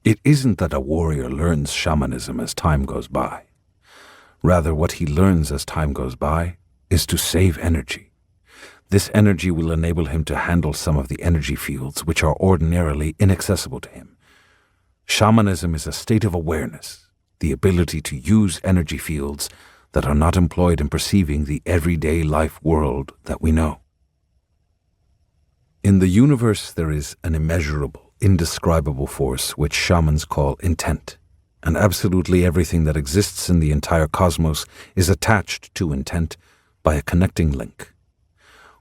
It isn't that a warrior learns shamanism as time goes by. Rather, what he learns as time goes by is to save energy. This energy will enable him to handle some of the energy fields which are ordinarily inaccessible to him. Shamanism is a state of awareness, the ability to use energy fields that are not employed in perceiving the everyday life world that we know. In the universe, there is an immeasurable, indescribable force which shamans call intent, and absolutely everything that exists in the entire cosmos is attached to intent by a connecting link.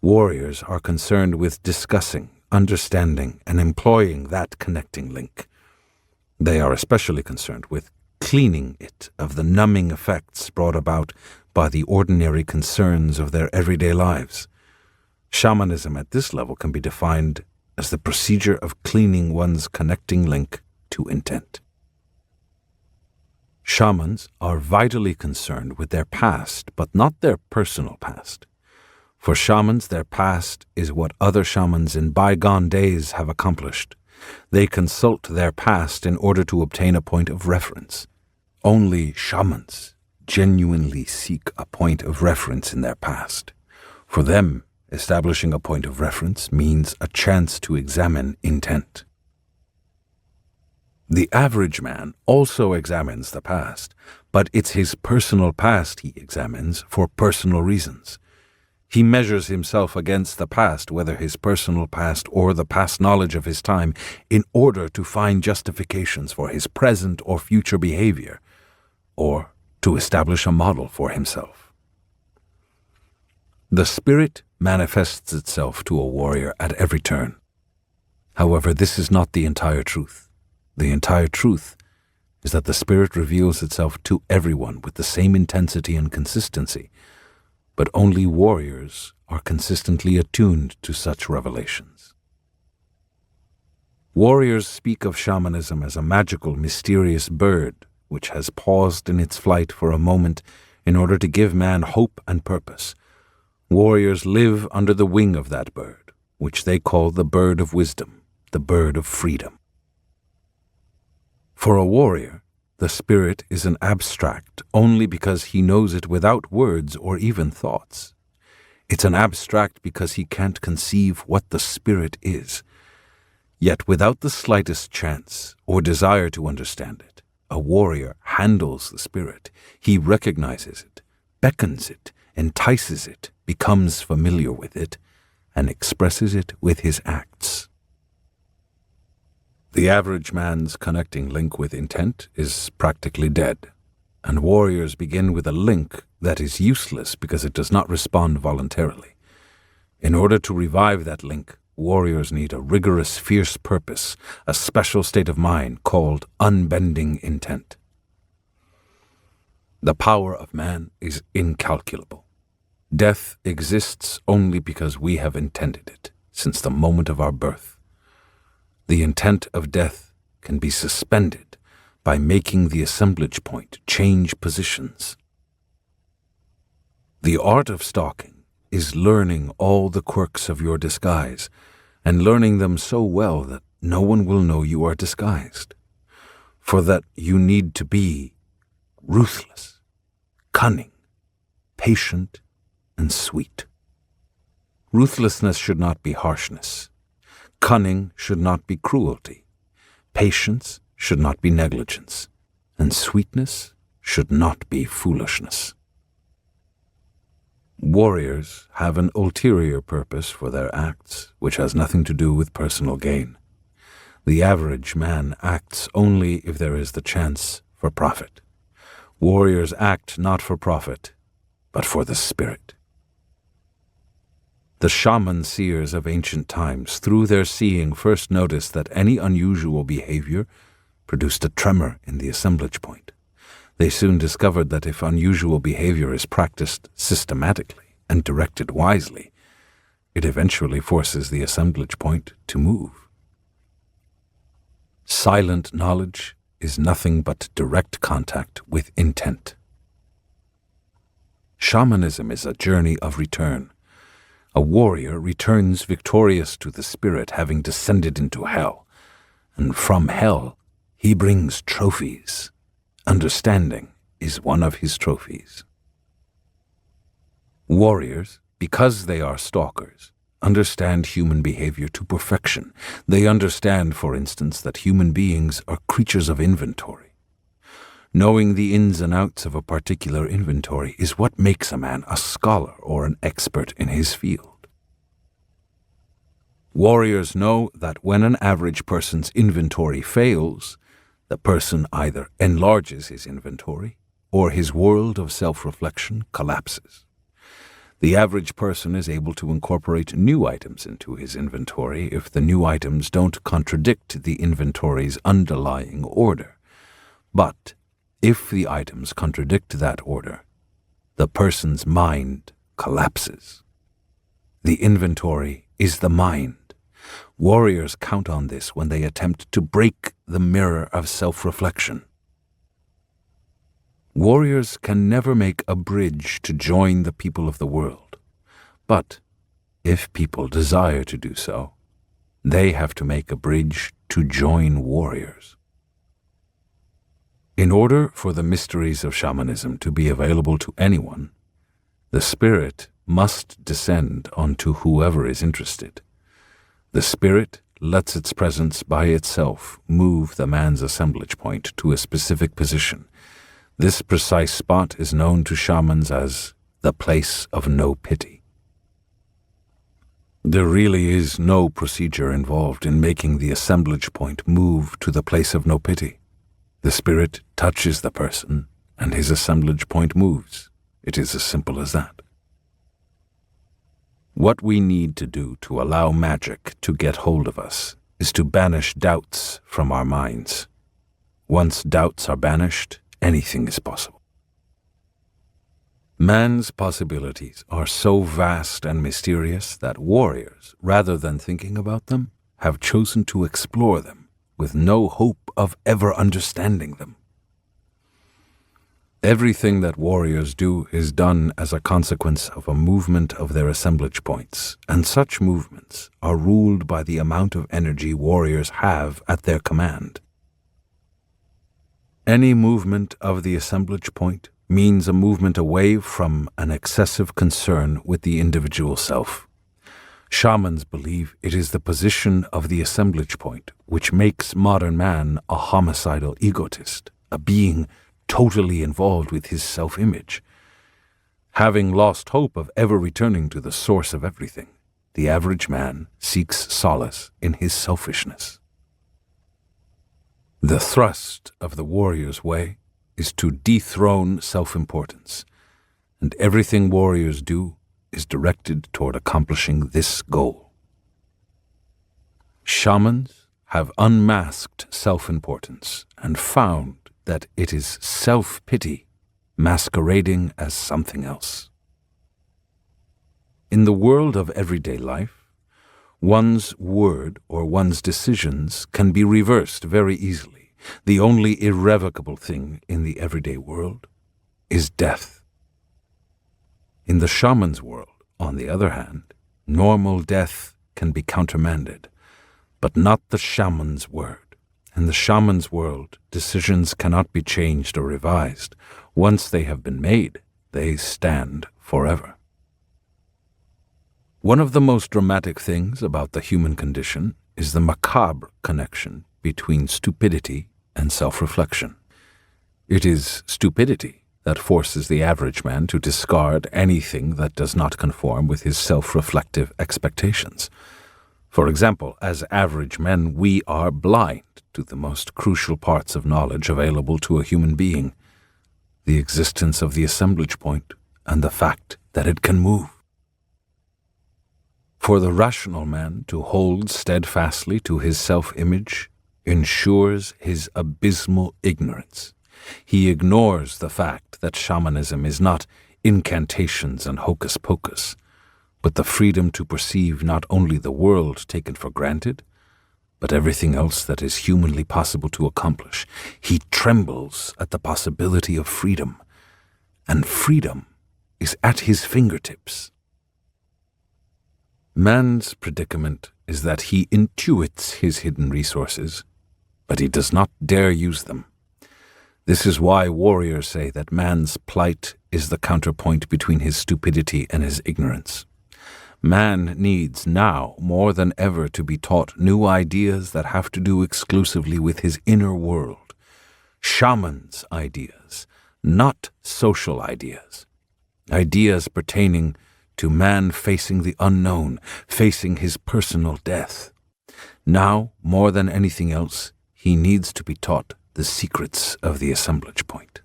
Warriors are concerned with discussing, understanding, and employing that connecting link. They are especially concerned with cleaning it of the numbing effects brought about by the ordinary concerns of their everyday lives. Shamanism at this level can be defined as the procedure of cleaning one's connecting link to intent. Shamans are vitally concerned with their past, but not their personal past. For shamans, their past is what other shamans in bygone days have accomplished. They consult their past in order to obtain a point of reference. Only shamans genuinely seek a point of reference in their past. For them, establishing a point of reference means a chance to examine intent. The average man also examines the past, but it's his personal past he examines for personal reasons. He measures himself against the past, whether his personal past or the past knowledge of his time, in order to find justifications for his present or future behavior, or to establish a model for himself. The spirit manifests itself to a warrior at every turn. However, this is not the entire truth. The entire truth is that the spirit reveals itself to everyone with the same intensity and consistency, but only warriors are consistently attuned to such revelations. Warriors speak of shamanism as a magical, mysterious bird which has paused in its flight for a moment in order to give man hope and purpose. Warriors live under the wing of that bird, which they call the bird of wisdom, the bird of freedom. For a warrior, the spirit is an abstract only because he knows it without words or even thoughts. It's an abstract because he can't conceive what the spirit is. Yet without the slightest chance or desire to understand it, a warrior handles the spirit. He recognizes it, beckons it, entices it, becomes familiar with it, and expresses it with his acts. The average man's connecting link with intent is practically dead, and warriors begin with a link that is useless because it does not respond voluntarily. In order to revive that link, warriors need a rigorous, fierce purpose, a special state of mind called unbending intent. The power of man is incalculable. Death exists only because we have intended it, since the moment of our birth. The intent of death can be suspended by making the assemblage point change positions. The art of stalking is learning all the quirks of your disguise, and learning them so well that no one will know you are disguised. For that you need to be ruthless, cunning, patient, and sweet. Ruthlessness should not be harshness. Cunning should not be cruelty. Patience should not be negligence. And sweetness should not be foolishness. Warriors have an ulterior purpose for their acts, which has nothing to do with personal gain. The average man acts only if there is the chance for profit. Warriors act not for profit, but for the spirit. The shaman seers of ancient times, through their seeing, first noticed that any unusual behavior produced a tremor in the assemblage point. They soon discovered that if unusual behavior is practiced systematically and directed wisely, it eventually forces the assemblage point to move. Silent knowledge is nothing but direct contact with intent. Shamanism is a journey of return. A warrior returns victorious to the spirit, having descended into hell, and from hell He brings trophies. Understanding is one of his trophies. Warriors, because they are stalkers, understand human behavior to perfection. They understand, for instance, that human beings are creatures of inventory. Knowing the ins and outs of a particular inventory is what makes a man a scholar or an expert in his field. Warriors know that when an average person's inventory fails, the person either enlarges his inventory or his world of self-reflection collapses. The average person is able to incorporate new items into his inventory if the new items don't contradict the inventory's underlying order. But if the items contradict that order, the person's mind collapses. The inventory is the mind. Warriors count on this when they attempt to break the mirror of self-reflection. Warriors can never make a bridge to join the people of the world, but if people desire to do so, they have to make a bridge to join warriors. In order for the mysteries of shamanism to be available to anyone, the spirit must descend onto whoever is interested. The spirit lets its presence by itself move the man's assemblage point to a specific position. This precise spot is known to shamans as the place of no pity. There really is no procedure involved in making the assemblage point move to the place of no pity. The spirit touches the person, and his assemblage point moves. It is as simple as that. What we need to do to allow magic to get hold of us is to banish doubts from our minds. Once doubts are banished, anything is possible. Man's possibilities are so vast and mysterious that warriors, rather than thinking about them, have chosen to explore them with no hope of ever understanding them. Everything that warriors do is done as a consequence of a movement of their assemblage points, and such movements are ruled by the amount of energy warriors have at their command. Any movement of the assemblage point means a movement away from an excessive concern with the individual self. Shamans believe it is the position of the assemblage point which makes modern man a homicidal egotist, a being totally involved with his self-image. Having lost hope of ever returning to the source of everything, the average man seeks solace in his selfishness. The thrust of the warrior's way is to dethrone self-importance, and everything warriors do is directed toward accomplishing this goal. Shamans have unmasked self-importance and found that it is self-pity masquerading as something else. In the world of everyday life, one's word or one's decisions can be reversed very easily. The only irrevocable thing in the everyday world is death. In the shaman's world, on the other hand, normal death can be countermanded, but not the shaman's word. In the shaman's world, decisions cannot be changed or revised. Once they have been made, they stand forever. One of the most dramatic things about the human condition is the macabre connection between stupidity and self-reflection. It is stupidity that forces the average man to discard anything that does not conform with his self-reflective expectations. For example, as average men, we are blind to the most crucial parts of knowledge available to a human being, the existence of the assemblage point and the fact that it can move. For the rational man to hold steadfastly to his self-image ensures his abysmal ignorance. He ignores the fact that shamanism is not incantations and hocus-pocus, but the freedom to perceive not only the world taken for granted, but everything else that is humanly possible to accomplish. He trembles at the possibility of freedom, and freedom is at his fingertips. Man's predicament is that he intuits his hidden resources, but he does not dare use them. This is why warriors say that man's plight is the counterpoint between his stupidity and his ignorance. Man needs now more than ever to be taught new ideas that have to do exclusively with his inner world. Shaman's ideas, not social ideas. Ideas pertaining to man facing the unknown, facing his personal death. Now, more than anything else, he needs to be taught the secrets of the assemblage point.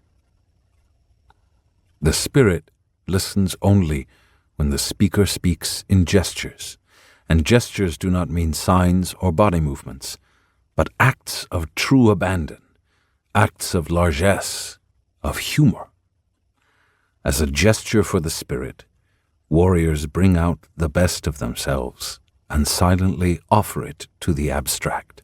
The spirit listens only when the speaker speaks in gestures, and gestures do not mean signs or body movements, but acts of true abandon, acts of largesse, of humor. As a gesture for the spirit, warriors bring out the best of themselves and silently offer it to the abstract.